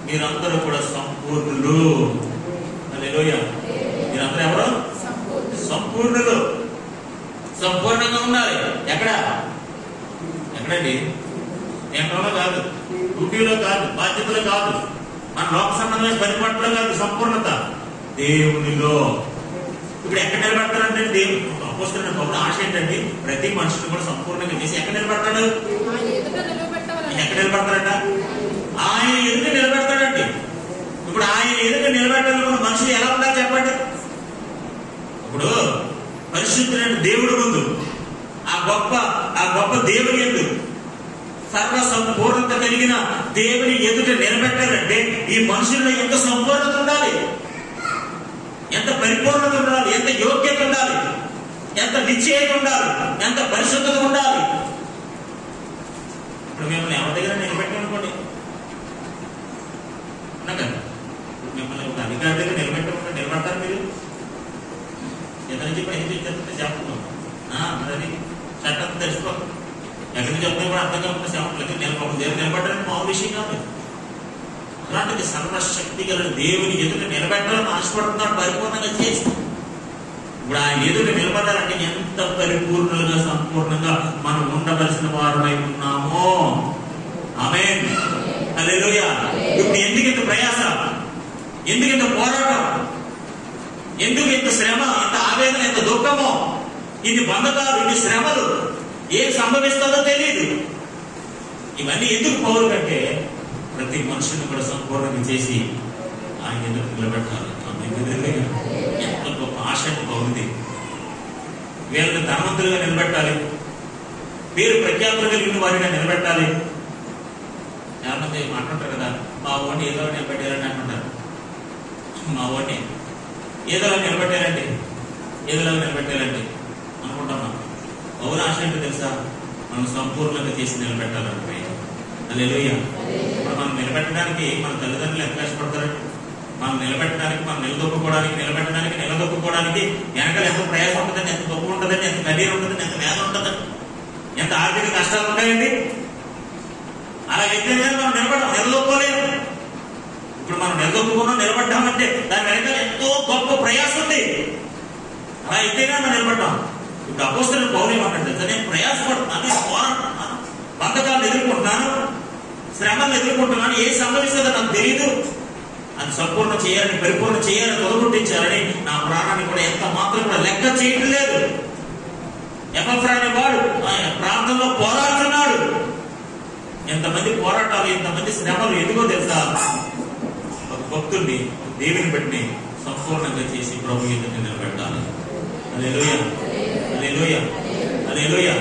మీరందరూ కూడా సంపూర్ణులు. హల్లెలూయా. మీరందరూ ఎవరు? సంపూర్ణులు. సంపూర్ణంగా ఉండాలి. ఎక్కడండి? ఎంతలో కాదు, డ్యూటీలో కాదు, బాధ్యతలో కాదు, మన లోక సంబంధమైన పరిపాట్లో కాదు. సంపూర్ణత దేవునిలో. ఇప్పుడు ఎక్కడ నిలబడతారంటే దేవుడు అపోస్తలుడు ఆశ ఏంటండి? ప్రతి మనుషులు కూడా సంపూర్ణంగా చేసి ఎక్కడ నిలబడతాడు? ఎక్కడ నిలబడతారట? ఆయన ఎదుట నిలబెడతాడండి. ఇప్పుడు ఆయన ఎదుట నిలబెట్టాలనుకున్న మనుషులు ఎలా ఉండాలి చెప్పండి? ఇప్పుడు పరిశుద్ధులైన దేవుడు ముందు, ఆ గొప్ప దేవుని యందు సర్వ సంపూర్ణత కలిగిన దేవుని ఎదుట నిలబెట్టాలంటే ఈ మనుషుల్లో ఎంత సంపూర్ణత ఉండాలి, ఎంత పరిపూర్ణత ఉండాలి, ఎంత యోగ్యత ఉండాలి, ఎంత నిశ్చయత ఉండాలి, ఎంత పరిశుద్ధత ఉండాలి. ఇప్పుడు మిమ్మల్ని ఎవరి దగ్గర నిలబెట్టామనుకోండి, మిమ్మల్ని ఒక అధికారి దగ్గర నిలబడతారు మీరు? ఎక్కడి నుంచి ఇప్పుడు ఎందుకు చెప్తున్నాం? అది చట్టం తెలుసుకో. ఎక్కడి నుంచి చెప్తే కూడా అర్థం కాకుండా సేవకులకి నిలబడ్డానికి మామూలు విషయం కాదు. అలాంటిది సర్వశక్తి గల దేవుని ఎదుట నిలబెట్టాలని ఆశపడుతున్నాడు పరిపూర్ణంగా చేసి. ఇప్పుడు ఆయన ఎదుట నిలబడాలంటే ఎంత పరిపూర్ణంగా, సంపూర్ణంగా మనం ఉండవలసిన వారమై ఉన్నామో. ఆమేన్. హల్లెలూయా. ఇప్పుడు ఎందుకు ఇంత ప్రయాస, ఎందుకు ఇంత పోరాటం, ఎందుకు ఇంత శ్రమ, ఇంత ఆవేదన, ఇంత దుఃఖమో, ఇన్ని బంధకాలు, ఇన్ని శ్రమలు, ఏం సంభవిస్తుందో తెలియదు. ఇవన్నీ ఎందుకు పౌలు కంటే ప్రతి మనుషుని కూడా సంపూర్ణంగా చేసి ఆయన ఎందుకు నిలబెట్టాలి. ఎంత గొప్ప ఆశ పౌరుది. వీళ్ళని ధనవంతులుగా నిలబెట్టాలి, పేరు ప్రఖ్యాతులు కలిగిన వారిగా నిలబెట్టాలి. చాలా మంది మాట్లాడతారు కదా, మా ఓడిని ఏదో నిలబెట్టారని అంటుంటారు. మా ఓడిని ఏదోలా నిలబెట్టారండి, ఏదోలా నిలబెట్టారండి అనుకుంటామా? పౌరు ఆశ ఏంటో తెలుసా? మనం సంపూర్ణంగా చేసి నిలబెట్టాలంటే. హల్లెలూయా. మనం నిలబెట్టడానికి మన తల్లిదండ్రులు ఎంత కష్టపడతారండి? మనం నిలబెట్టడానికి, మనం నిలదొక్కుకోవడానికి వెనకాల ఎంత ప్రయాసం ఉంటుందండి, ఎంత తప్పు ఉంటుందండి, ఎంత కన్నీరు ఉంటుందండి, ఎంత వేద ఉంటుందండి, ఎంత ఆర్థిక కష్టాలు ఉంటాయండి. అలాగైతే మనం నిలదొక్కోలేము. ఇప్పుడు మనం నిలబడ్డామంటే దాని వెనకాల ఎంతో గొప్ప ప్రయాసం ఉంది. అలా అయితేనే మనం నిలబడ్డాం. ఇప్పుడు అపోస్తలుడు పౌలు ఏమంటాడు? నేను ప్రయాసపడుతున్నాను, నేను పోరాడుతున్నాను, బంధకాలను ఎదుర్కొంటున్నాను, శ్రమలను ఎదుర్కొంటున్నాను, ఏ సంభవిస్తుందో నాకు తెలియదు, అది సంపూర్ణ చేయాలని, పరిపూర్ణ చేయాలని, తొలగుట్టించాలని నా ప్రాణాన్ని కూడా ఎంత మాత్రం కూడా లెక్క చేయటం లేదు. ఎపఫ్రా అనేవాడు ప్రాంతంలో పోరాడుతున్నాడు. ఎంతమంది పోరాటాలు, ఎంతమంది శ్రమలు ఎందుకో తెలుసా? ఒక భక్తుడిని, దేవుని బట్టి సంపూర్ణంగా చేసి ప్రభు ఎదుట నిలబెట్టాలి. హల్లెలూయా, హల్లెలూయా, హల్లెలూయా.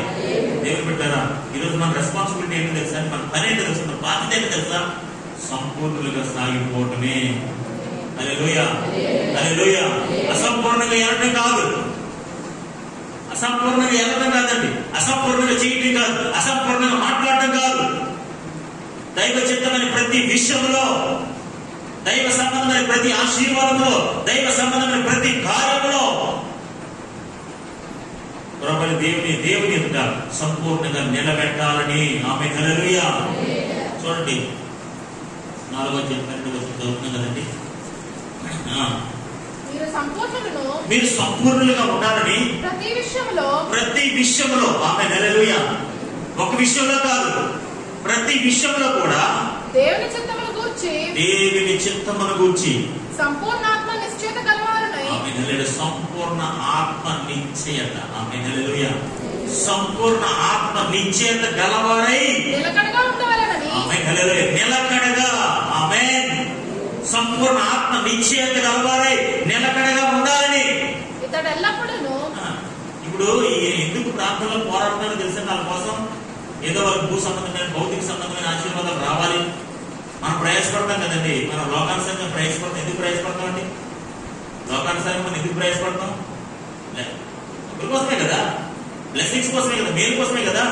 దేవుని బిడ్డారా, ఈరోజు మన రెస్పాన్సిబిలిటీ ఏంటో తెలుసా? మన పని ఏంటో తెలుసా? మన బాధ్యత ఏంటో తెలుసా? సంపూర్ణులుగా సాగిపోవటమే. హల్లెలూయా, హల్లెలూయా. అసంపూర్ణంగా ఎరటం కాదు, అసంపూర్ణంగా ఎరటం కాదండి, అసంపూర్ణంగా చేయటం కాదు, అసంపూర్ణంగా మాట్లాడటం కాదు. దైవ చిత్తమైన ప్రతి విషయంలో, దైవ సంబంధమైన ప్రతి ఆశీర్వాదంలో, దైవ సంబంధమైన ప్రతి కార్యంలో ప్రభుని దేవుని ఎదుట సంపూర్ణంగా నిలబెట్టాలని ఆమె. హల్లెలూయా. చూడండి 4వ అధ్యాయం 12వ వచనం చదువుతున్నాం కదండి. మీరు సంపూర్ణులుగా ఉండాలని ప్రతి విషయంలో ఆమె. హల్లెలూయా. ఒక విషయంలో కాదు, ప్రతి విషయంలో కూడా దేవుని చిత్తమును గూర్చి సంపూర్ణ ఆత్మ నిశ్చయత గలవారై. ఆమేన్. సంపూర్ణ ఆత్మ నిశ్చయత. ఆమేన్. హల్లెలూయా. సంపూర్ణ ఆత్మ నిశ్చయత గలవారై నిలకడగా ఉండవాలని. ఆమేన్. హల్లెలూయా. నిలకడగా. ఆమేన్. సంపూర్ణ ఆత్మ నిశ్చయత గలవారై నిలకడగా ఉండాలని. ఇతడు ఎల్లప్పుడూ ఇప్పుడు ఎందుకు ప్రార్థనలో పోరాడుతారో తెలుసా? వాళ్ళ కోసం ఏదో వాళ్ళకి భూ సంబంధమైన, భౌతిక సంబంధమైన ఆశీర్వాదాలు రావాలి. మనం ప్రయాసపడతాం కదండి. మనం లోకానుసారంగా ప్రయాసపడతాం. ఎందుకు ప్రయాసపడతాం అండి? లోకానుసారంగా మనం ఎందుకు ప్రయాసపడతాం? ఒకరి కోసమే కదా, బ్లెస్సింగ్స్ కోసమే కదా, మేలు కోసమే కదా,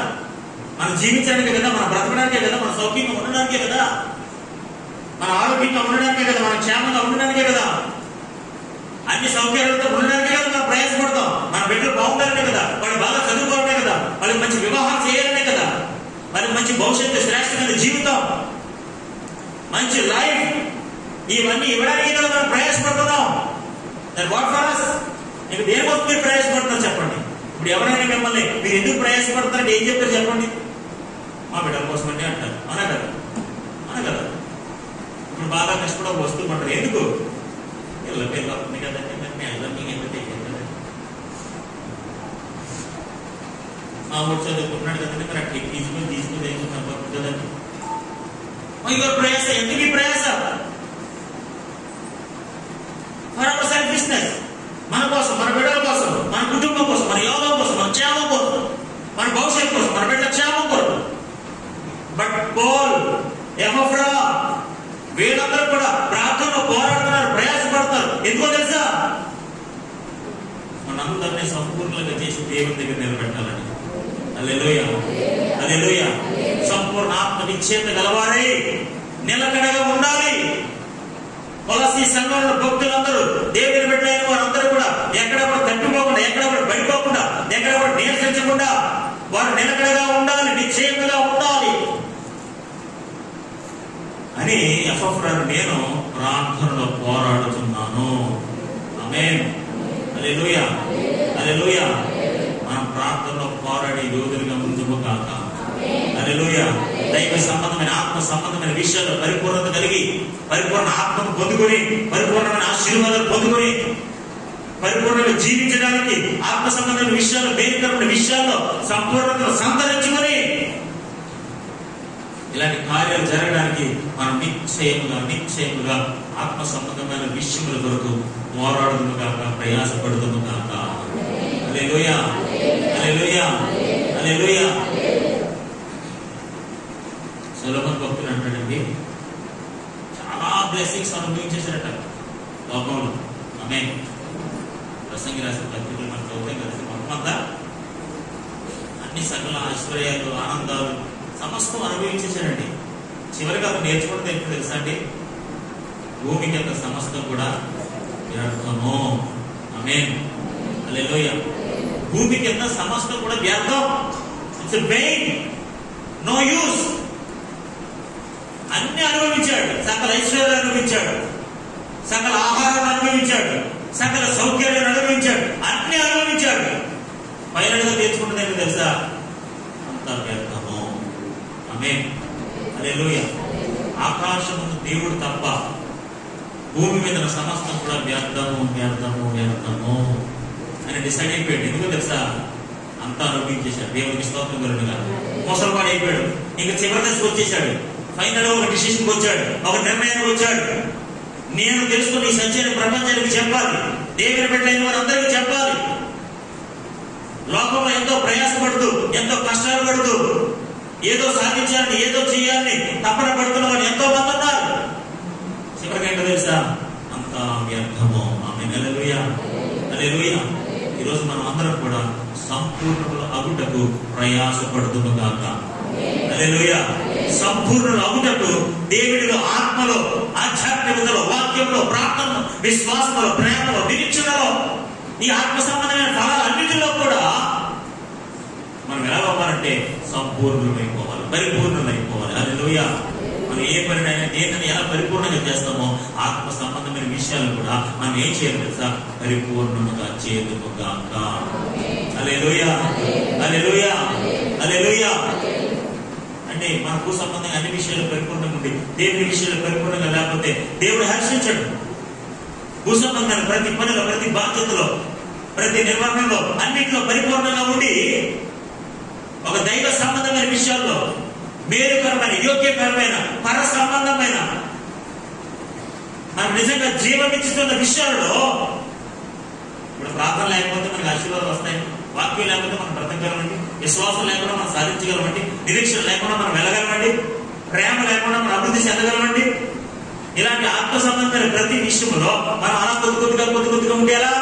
మనం జీవించడానికే కదా, మనం బ్రతకడానికే కదా, మన సౌఖ్యంగా ఉండడానికే కదా, మన ఆరోగ్యంగా ఉండడానికే కదా, మన క్షేమంగా ఉండడానికే కదా, అన్ని సౌకర్యాలతో ఉండడానికే కదా మనం ప్రయాసపడతాం. మన బిడ్డలు బాగుండాలనే కదా, వాళ్ళు బాగా చదువుకోవడమే కదా, వాళ్ళకి మంచి వివాహం చేయాలనే కదా, వాళ్ళకి మంచి భవిష్యత్తు, శ్రేష్టమైన జీవితం, మంచి లైఫ్, ఇవన్నీ ఇవ్వడానికి కదా మనం ప్రయాసపడుతున్నాం. What for us? మీకు దేనికోసం మీరు ప్రయాసపడతారు చెప్పండి? ఇప్పుడు ఎవరైనా మిమ్మల్ని మీరు ఎందుకు ప్రయాసపడతారంటే ఏం చెప్తారు చెప్పండి? మా బిడ్డల కోసం అంటే అంటారు. అవునా కదా, అవునా కదా. ఇప్పుడు బాగా కష్టపడ వస్తువు పడతారు. ఎందుకు? పిల్ల అవుతుంది కదండి, మీకు ఎందుకు కదండి, మా ఊరు చదువుకుంటున్నాడు కదండి, మరి అట్లా తీసుకుని కదండి. ప్రయాస. ఎందుకు ఈ ప్రయాస? For hour selfishness. మన కోసం, మన బిడ్డల కోసం, మన కుటుంబం కోసం, మన యోగం కోసం, మన క్షేమం కోసం, మన భవిష్యత్తు కోసం, మన బిడ్డల క్షేమం కోసం. బట్ పౌల్, ఎపఫ్రా వీళ్ళందరూ కూడా ప్రార్థనలో పోరాడుతున్నారు, ప్రయాసపడతారు. ఎందుకో తెలుసా? మనందరినీ సంపూర్ణంగా చేసి దేవుని దగ్గర నిలబెట్టాలని. హల్లెలూయా, హల్లెలూయా. సంపూర్ణ ఆత్మ నిశ్చయత గలవారై నిలకడగా ఉండాలి. కొలస్సీ సంఘంలో భక్తులందరూ, దేవుని బిడ్డలైన వారందరూ కూడా ఎక్కడ కూడా తప్పిపోకుండా, ఎక్కడ కూడా పడిపోకుండా, ఎక్కడ కూడా నీరసించకుండా వారు నిలకడగా ఉండాలి, నిశ్చయంగా ఉండాలి అని ఎపఫ్రా నేను ప్రార్థనలో పోరాడుతున్నాను. ఆమేన్. హల్లెలూయా, హల్లెలూయా. మనం ప్రార్థనలో పోరాడి యోధులుగా ముందుకు కాక. హల్లెలూయా. దైవ సంబంధమైన, ఆత్మ సంబంధమైన విషయాల్లో పరిపూర్ణత కలిగి, పరిపూర్ణ ఆత్మను పొందుకొని, పరిపూర్ణమైన ఆశీర్వాదాలు పొందుకొని, పరిపూర్ణంగా జీవించడానికి ఆత్మ సంబంధమైన విషయాల్లో, మేలుకరమైన విషయాల్లో సంపూర్ణతను సంతరించుకొని ఇలాంటి కార్యాలు జరగడానికి మనం నిశ్చయముగా ఆత్మ సంబంధమైన విషయముల కొరకు పోరాడుదుము కాక, ప్రయాసపడుదుము కాక. హల్లెలూయా, హల్లెలూయా, హల్లెలూయా. సొలొమోను భక్తుడు అంటాడండి, చాలా బ్లెస్సింగ్స్ అనుభవించేశారట లోకంలో. ఆమేన్. ప్రసంగి రాసిన పత్రికలు మనం చదువుతాం కదా, మొత్తమంతా అన్ని సకల ఐశ్వర్యాలు, ఆనందాలు సమస్తం అనుభవించేశారండి. చివరిగా అతను నేర్చుకుంటే ఎప్పుడు తెలుసా అండి, భూమికి యొక్క సమస్తం కూడా వ్యర్థము. ఆమేన్, హల్లెలూయా. భూమికి ఎంత సమస్తం కూడా వ్యర్థం, it's a vain, no use. అన్ని అనుభవించాడు, సకల ఐశ్వర్యాలు అనుభవించాడు, సకల ఆహారాన్ని అనుభవించాడు, సకల సౌఖ్యాలను అనుభవించాడు, అన్ని అనుభవించాడు. ఫైనల్ గా తెచ్చుకుంటుందని తెలుసా, అంత వ్యర్థము. ఆమేన్, హల్లెలూయా. ఆకాశమును దేవుడు తప్ప భూమి మీద సమస్తం కూడా వ్యర్థము వ్యర్థము వ్యర్థము అని డిసైడ్ అయిపోయాడు. ఎందుకో తెలుసా, అంతా అనుభవించేశాడు. దేవుడికి స్తోత్రం కలుగునుగా. ముసలివాడు అయిపోయాడు, ఇంకా చివరి దశకు వచ్చేసాడు. ఫైనల్ ఒక డిసిషన్కి వచ్చాడు, ఒక నిర్ణయానికి వచ్చాడు. నేను తెలుసుకుని ఈ సత్యాన్ని ప్రపంచానికి చెప్పాలి, దేవుని బిడ్డలైన వారందరికీ చెప్పాలి. లోకంలో ఎంతో ప్రయాసపడుతూ, ఎంతో కష్టాలు పడుతూ, ఏదో సాధించాలని, ఏదో చేయాలని తపన పడుతున్న వాళ్ళు ఎంతో మంది ఉన్నారు. చివరికి ఏంటో తెలుసా, అంత వ్యర్థము. ఆమె హల్లెలూయా, హల్లెలూయా. ఈరోజు మనం అందరం కూడా సంపూర్ణులు అగుటకు ప్రయాసపడుతుము గాక. హల్లెలూయా. సంపూర్ణులు అగుటకు దేవుడిలో, ఆత్మలో, ఆధ్యాత్మికతలో, వాక్యంలో, ప్రార్థనలో, విశ్వాసంలో, ప్రేమలో, నిరీక్షణలో, ఈ ఆత్మ సంబంధమైన ఫలాలు అన్నిటిలో కూడా మనం ఎలా అవ్వాలంటే సంపూర్ణులైపోవాలి, పరిపూర్ణులైపోవాలి. హల్లెలూయా. మనం ఏ పనినైనా దేనిని ఎలా పరిపూర్ణంగా చేస్తామో ఆత్మ సంబంధమైన విషయాలు కూడా మనం ఏం చేయాలి తెలుసా, పరిపూర్ణముగా చేదుము గాక. హల్లెలూయా, హల్లెలూయా, హల్లెలూయా. అంటే మన భూ సంబంధంగా అన్ని విషయాలు పరిపూర్ణంగా ఉండి దేవుని విషయాలు పరిపూర్ణంగా లేకపోతే దేవుడు హర్షించడు. భూ సంబంధమైన ప్రతి పనిలో, ప్రతి బాధ్యతలో, ప్రతి నిర్వహణలో, అన్నింటిలో పరిపూర్ణంగా ఉండి ఒక దైవ సంబంధమైన విషయాల్లో, మేలుకరమైన, యోగ్యకరమైన, పర సంబంధమైన, మనం నిజంగా జీవమిచ్చుతున్న విషయాల్లో, ఇప్పుడు ప్రార్థన లేకపోతే మనకి ఆశీర్వాదాలు వస్తాయి, వాక్యం లేకపోతే మనం బ్రతకగలమండి, విశ్వాసం లేకుండా మనం సాధించగలమండి, నిరీక్షణ లేకుండా మనం వెళ్ళగలమండి, ప్రేమ లేకుండా మనం అభివృద్ధి చెందగలమండి. ఇలాంటి ఆత్మ సంబంధమైన ప్రతి విషయంలో మనం అలా కొద్దిగా ఉంటే ఎలా?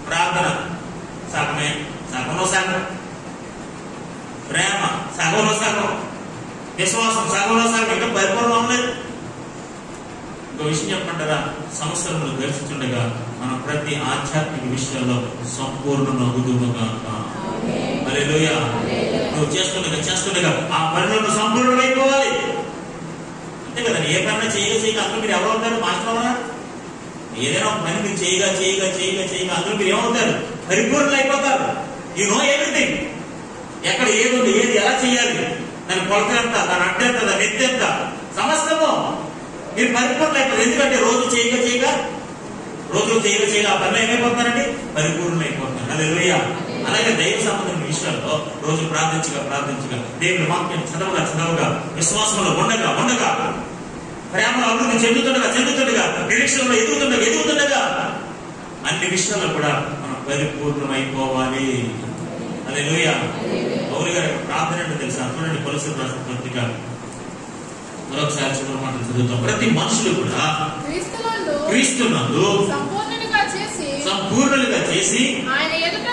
ప్రార్థన సగమే, సగంలో సగం, ప్రేమ సగంలో సగం, విశ్వాసం సగంలో సగం, ఇంకా పరిపూర్ణం ఉండలేదు. ఇంకో విషయం చెప్పంటారా, సంవత్సరములు దర్శించుండగా మనం ప్రతి ఆధ్యాత్మిక విషయాల్లో సంపూర్ణమగుదుముగా. హల్లెలూయా. నువ్వు చేస్తుండగా ఆ పనులను సంపూర్ణమైపోవాలి. అంతే కదా, ఏ పని చేయగా అందులో మీరు ఎవరు అవుతారు? మాస్టర్ అవునా? ఏదైనా ఒక పని మీరు చేయగా అందులో మీరు ఏమవుతారు? పరిపూర్ణలు అయిపోతారు. You know everything. ఎక్కడ ఏది ఉంది, ఏది ఎలా చేయాలి, దాని కొలత ఎంత, దాని అడ్డ ఎంత, దాని ఎత్తు ఎంత, సమస్తము మీరు పరిపూర్ణ అయిపోతారు. ఎందుకంటే రోజు చేయగా ఆ పనులు ఏమైపోతారండి? పరిపూర్ణ అయిపోతారు. హల్లెలూయా. అలాగే దైవ సంబంధమైన విషయాల్లో రోజు ప్రార్థించగా దేవుని వాక్యాన్ని చదవగా విశ్వాసంలో ఉండగా ప్రేమలో అభివృద్ధి చెందుతుండగా నిరీక్షణలో ఎదుగుతుండగా అన్ని విషయాల్లో కూడా మనం పరిపూర్ణమైపోవాలి. హల్లెలూయా. పౌలు గారి ప్రార్థన అంటే తెలుసా? చూడండి, కొలొస్సీయులకు రాసిన పత్రిక మరొకసారి చివరి మాటలు చదువుతాం. ప్రతి మనుషులు కూడా క్రీస్తునందు సంపూర్ణులుగా చేసి ఆయన ఎదుట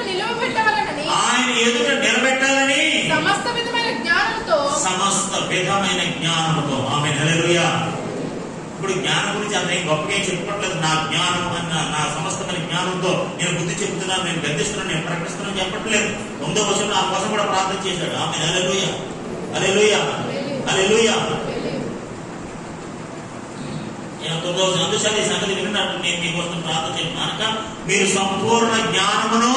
నిలబెట్టాలని సమస్త విధమైన జ్ఞానంతో. ఆమేన్, హల్లెలూయా. ఇప్పుడు జ్ఞానం గురించి అంత గొప్పగా చెప్పట్లేదు. నా జ్ఞానం అన్న నా సమస్తమైన జ్ఞానంతో నేను బుద్ధి చెప్తున్నాను, నేను గద్దిస్తున్నాను, నేను ప్రకటిస్తున్నాను చెప్పట్లేదు. 9వ వచనంలో ఆ కోసం కూడా ప్రార్థన చేశాడు. ఆమేన్, హల్లెలూయా, హల్లెలూయా, హల్లెలూయా. అందుశాలి ఈ సంగతి విన్నట్టు నేను మీకోసం ప్రార్థన చేస్తున్నాక మీరు సంపూర్ణ జ్ఞానమును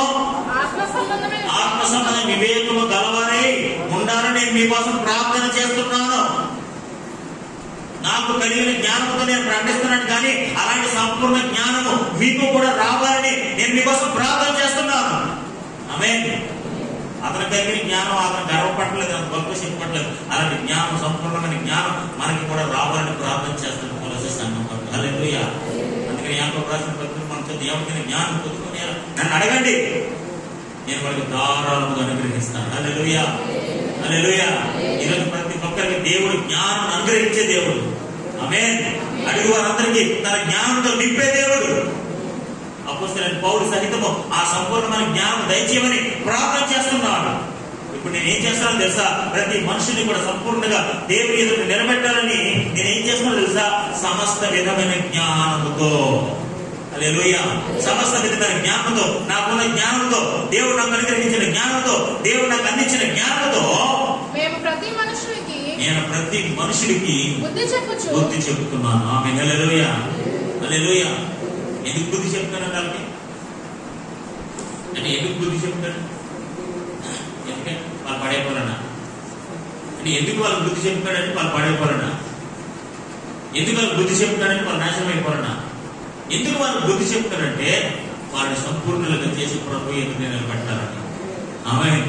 ఆత్మ సంబంధ వివేకము గలవారై ఉండాలని నేను మీకోసం ప్రార్థన చేస్తున్నాను. నాకు కలిగిన జ్ఞానంతో నేను ప్రకటిస్తున్నాను, కానీ అలాంటి సంపూర్ణ జ్ఞానము మీకు కూడా రావాలని నేను మీకోసం ప్రార్థన చేస్తున్నాను. ఆమేన్. అతను కలిగిన జ్ఞానం అతను గర్వపడలేదు, అతను గొప్ప చెప్పట్లేదు. అలాంటి జ్ఞానం, సంపూర్ణమైన జ్ఞానం మనకి కూడా రావాలని ప్రార్థన చేస్తాను. హల్లెలూయా. అందుకని యాకోబు రాసిన పత్రిక మనం చదివి ఎవరికైనా జ్ఞానం పొందుకొని నన్ను అడగండి, నేను వాళ్ళకి ధారాళముగా అనుగ్రహిస్తాను. హల్లెలూయా, హల్లెలూయా. ఈరోజు ప్రతి ఒక్కరికి దేవుడు జ్ఞానం అనుగ్రహించే దేవుడు. ఆమేన్. అడుగు వారందరికీ తన జ్ఞానంతో నింపే దేవుడు. అపోస్తలుడైన పౌలు సహితము ఆ సంపూర్ణమైన జ్ఞానం దయచేయమని ప్రార్థన చేస్తున్నాడు. ఇప్పుడు నేను ఏం చేస్తానో తెలుసా, ప్రతి మనుషుని కూడా సంపూర్ణంగా దేవుని ఎదుట నిలబెట్టాలని నేను ఏం చేస్తానో తెలుసా, సమస్త విధమైన జ్ఞానముతో, హల్లెలూయా, సమస్త విధమైన జ్ఞానంతో, నాకున్న జ్ఞానంతో, దేవుడు నాకు అనుగ్రహించిన జ్ఞానంతో, దేవుడు నాకు అందించిన జ్ఞానంతో నేను ప్రతి మనుషుడికి బుద్ధి చెప్తున్నాను. ఆమె హల్లెలూయా, హల్లెలూయా. ఎందుకు బుద్ధి చెప్తాను వాళ్ళకి అంటే, ఎందుకు బుద్ధి చెప్తాడు? ఎందుకంటే వాళ్ళు పడైపోవాలన్నా అంటే, ఎందుకు వాళ్ళు బుద్ధి చెప్తాడంటే వాళ్ళు పడైపోవాలన్నా, ఎందుకు వాళ్ళు బుద్ధి చెప్తాడంటే వాళ్ళు నాశనం అయిపోవాలన్నా, ఎందుకు వాళ్ళు బుద్ధి చెప్తారంటే వాళ్ళని సంపూర్ణులుగా చేసి ప్రభు ఎదుట నిలబెట్టాలని. ఆమేన్,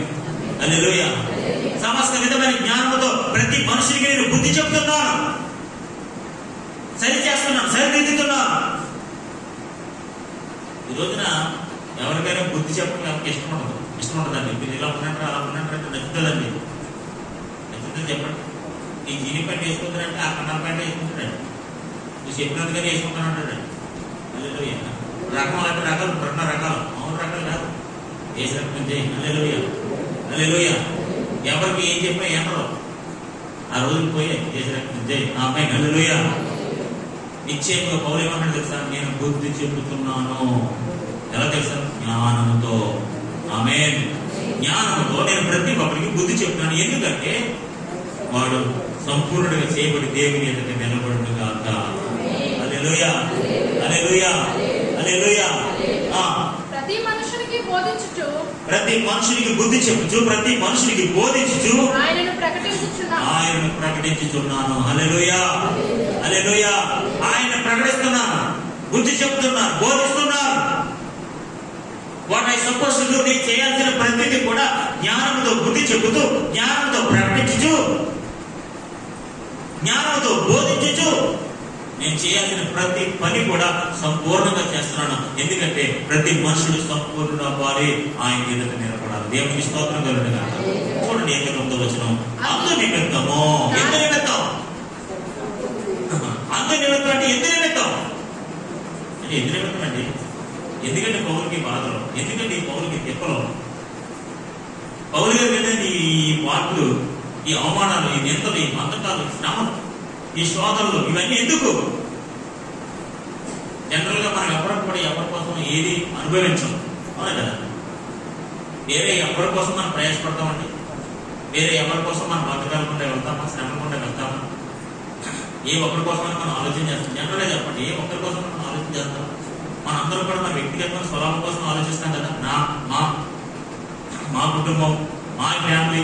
హల్లెలూయా. సమస్త విధమైన జ్ఞానంతో ప్రతి మనుషుడికి నేను బుద్ధి చెప్తున్నాను, సరి చేస్తున్నాను, సరిదిద్దుతున్నాను. ఈ రోజున ఎవరికైనా బుద్ధి చెప్పడం ఎవరికి ఇష్టం ఉండదండి. మీరు ఇలా ఉన్నట్టు అలా ఉన్నట్టు నచ్చుతుందండి. నచ్చుతుంది చెప్పండి. ఈ జీని ప్యాంట్ వేసుకుంటారంటే ఆ కన్నర ప్యాంట్ వేసుకుంటాడండి, నువ్వు చెప్పినందుకని వేసుకుంటాను అంటాడండి. హల్లెలూయా. రకం అంటే రకాలు, 2 రకాలు, మామూలు రకాలు కాదు. వేసి రకం చేయి. హల్లెలూయా, హల్లెలూయా. ఎవరికి ఏం చెప్పినా ఏమరు ఆ రోజులు పోయే వేసి రకం చేయి. ఆమేన్, హల్లెలూయా. నిశ్చయంగా పౌలు ఏమన్నాడు తెలుసా, నేను బుద్ధి చెబుతున్నాను. ఎలా తెలుసా? జ్ఞానముతో. ఆమేన్, జ్ఞానముతో నేను ప్రతి ఒక్కరికి బుద్ధి చెప్తున్నాను. ఎందుకంటే వాడు సంపూర్ణంగా చేయబడి దేవుని ఎదుట నిలబడును గాక. హల్లెలూయా, హల్లెలూయా, హల్లెలూయా. ప్రతి మనుషునికి బోధించుచు, ప్రతి మనుషునికి బుద్ధి చెప్పుచు, ప్రతి మనుషునికి బోధించుచు ఆయనను ప్రకటించుచున్నాను. హల్లెలూయా, హల్లెలూయా. ఆయన ప్రకటిస్తున్నాను, బుద్ధి చెప్తున్నాను, బోధిస్తున్నాను. What I suppose to do, నేను చేయాల్సిన ప్రతిదీ కూడా జ్ఞానంతో బుద్ధి చెబుతూ, జ్ఞానంతో ప్రకటించుచు, జ్ఞానంతో బోధించుచు నేను చేయాల్సిన ప్రతి పని కూడా సంపూర్ణంగా చేస్తున్నాను. ఎందుకంటే ప్రతి మనుషుడు సంపూర్ణ అవ్వాలి, ఆయన ఎదుట నిలబడాలి. దేవునికి స్తోత్రం కలుగునుగా. చూడండి 8వ వచనం. అందు నిమిత్తము, ఎందు నిమిత్తం, అందు నిమిత్తం అంటే ఎందు నిమిత్తం అంటే ఎందు నిమిత్తం అండి. ఎందుకంటే పౌరుకి బాధలు, ఎందుకంటే ఈ పౌరుకి తిప్పలు, పౌరు గారి మీద ఈ పాటలు, ఈ అవమానాలు, ఈ నిందలు, ఈ బంధకాలు, శ్రమలు, ఈ శోధనలు, ఇవన్నీ ఎందుకు? జనరల్ గా మనం ఎవరికి కూడా ఎవరి కోసం ఏది అనుభవించం, అవునా కదా? వేరే ఎవరి కోసం మనం ప్రయాసపడతామండి? వేరే ఎవరి కోసం మనం బతకాలకుండా వెళ్తామా? శ్రమకుండా వెళ్తామా? ఏ ఒక్కరి కోసమైనా మనం ఆలోచన చేస్తాం? జనరల్ గా చెప్పండి, ఏ ఒక్కరి కోసం మనం ఆలోచన చేస్తాం? మనందరూ కూడా మన వ్యక్తిగతమైన స్వలాభం కోసం ఆలోచిస్తాం కదా. మా కుటుంబం, మా ఫ్యామిలీ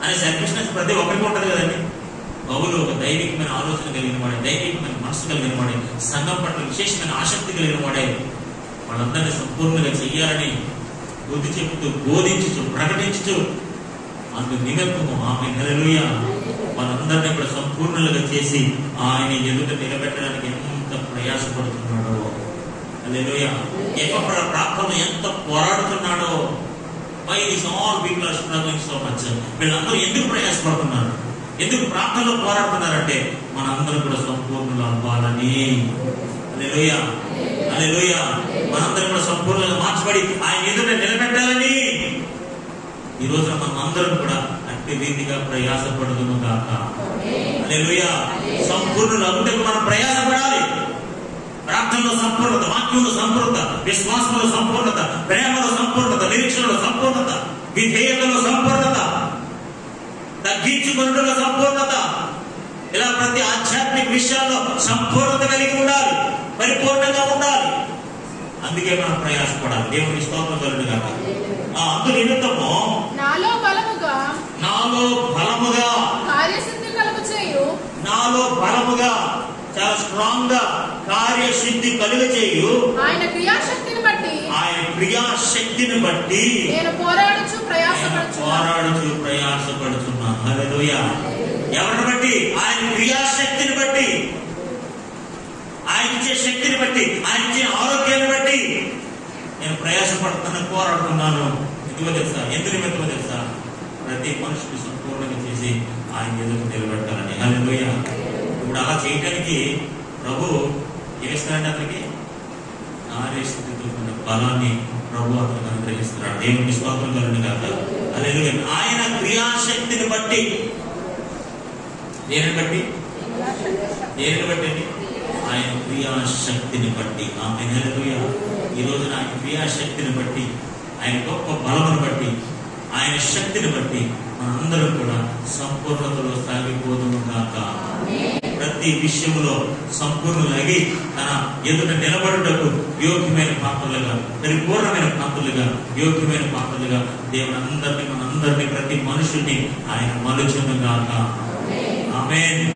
అనే సెల్ఫిష్నెస్ ప్రతి ఒక్కరికి ఉంటుంది కదండి. పౌలు ఒక దైవికమైన ఆలోచన కలిగిన వాడే, దైవికమైన మనసు కలిగిన వాడే, సంఘం పట్ల విశేషమైన ఆసక్తి కలిగిన వాడే. వాళ్ళందరినీ సంపూర్ణంగా చెయ్యాలని బుద్ధి చెబుతూ, బోధించుతూ, ప్రకటించుతూ, అందు నిమిత్తము ఆమె హల్లెలూయా వాళ్ళందరినీ కూడా సంపూర్ణంగా చేసి ఆయన ఎదుట నిలబెట్టడానికి ఎంత ప్రయాసపడుతున్నాడో. హల్లెలూయా. ప్రార్థన ఎంత పోరాడుతున్నాడో. Why these all people are struggling so much? వీళ్ళందరూ ఎందుకు ప్రయాసపడుతున్నారు? ఎందుకు ప్రార్థనలో పోరాడుతున్నారంటే మనందరం కూడా సంపూర్ణులు అవ్వాలని. హల్లెలూయా, హల్లెలూయా. మనందరం కూడా సంపూర్ణంగా మార్చబడి ఆయన ఎదుట నిలబెట్టాలని. ఈ రోజున మనం అందరం కూడా అట్టి రీతిగా ప్రయాసపడుదుము గాక. హల్లెలూయా. సంపూర్ణులు అందుకు మనం ప్రయాసపడాలి. ప్రార్థనలో సంపూర్ణత, వాక్యంలో సంపూర్ణత, విశ్వాసంలో సంపూర్ణత, ప్రేమలో సంపూర్ణత, నిరీక్షణలో సంపూర్ణత, విధేయతలో సంపూర్ణత, తగ్గించుకొనుటలో సంపూర్ణత, ఇలా ప్రతి ఆధ్యాత్మిక విషయాల్లో సంపూర్ణత కలిగి ఉండాలి, పరిపూర్ణంగా ఉండాలి. అందుకే మనం ప్రయాసపడాలి. దేవుని స్తోత్రం కలుగును గాక. అందు నిమిత్తము నాలో బలముగా కార్యసిద్ధి కలుగచేయు, నాలో బలముగా చాలా స్ట్రాంగ్ గా కార్యసిద్ధి కలుగచేయు ఆయన క్రియాశక్తిని బట్టి నేను పోరాడుచు ప్రయాసపడుచున్నాను. హల్లెలూయా. ఎవరిని బట్టి? ఆయన క్రియాశక్తిని బట్టి, ఆయన ఇచ్చే శక్తిని బట్టి, ఆయన ఇచ్చే ఆరోగ్యాన్ని బట్టి నేను ప్రయాసపడుతున్నాను, పోరాడుతున్నాను. ఎందుకో తెలుసా? ఎందుకు నిమిత్తమో తెలుసా? ప్రతి మనిషిని సంపూర్ణంగా చేసి ఆయన ఎదురు నిలబెట్టాలని. హల్లెలూయా. ఇప్పుడు అలా చేయటానికి ప్రభు ఏమిస్తారండి? అతనికి కార్యస్థితితో ఉన్న బలాన్ని ప్రభు అతనికి అనుగ్రహిస్తున్నాడు. దేవుని స్తోత్రం కలుగును గాక. హల్లెలూయా. ఆయన క్రియాశక్తిని బట్టి, దేనిని బట్టి ఆయన క్రియాశక్తిని బట్టి. ఆమె హల్లెలూయా. ఈ రోజున ఆయన క్రియాశక్తిని బట్టి, ఆయన గొప్ప బలమును బట్టి, ఆయన శక్తిని బట్టి మనందరం కూడా సంపూర్ణతలో సాగిపోదుము గాక. ప్రతి విషయంలో సంపూర్ణులగి తన ఎదుట నిలబడుటకు యోగ్యమైన పాత్రలుగా, పరిపూర్ణమైన పాత్రలుగా, యోగ్యమైన పాత్రలుగా దేవుని అందరినీ, మనందరినీ, ప్రతి మనుషుల్ని ఆయన మలుచును గాక. ఆమేన్.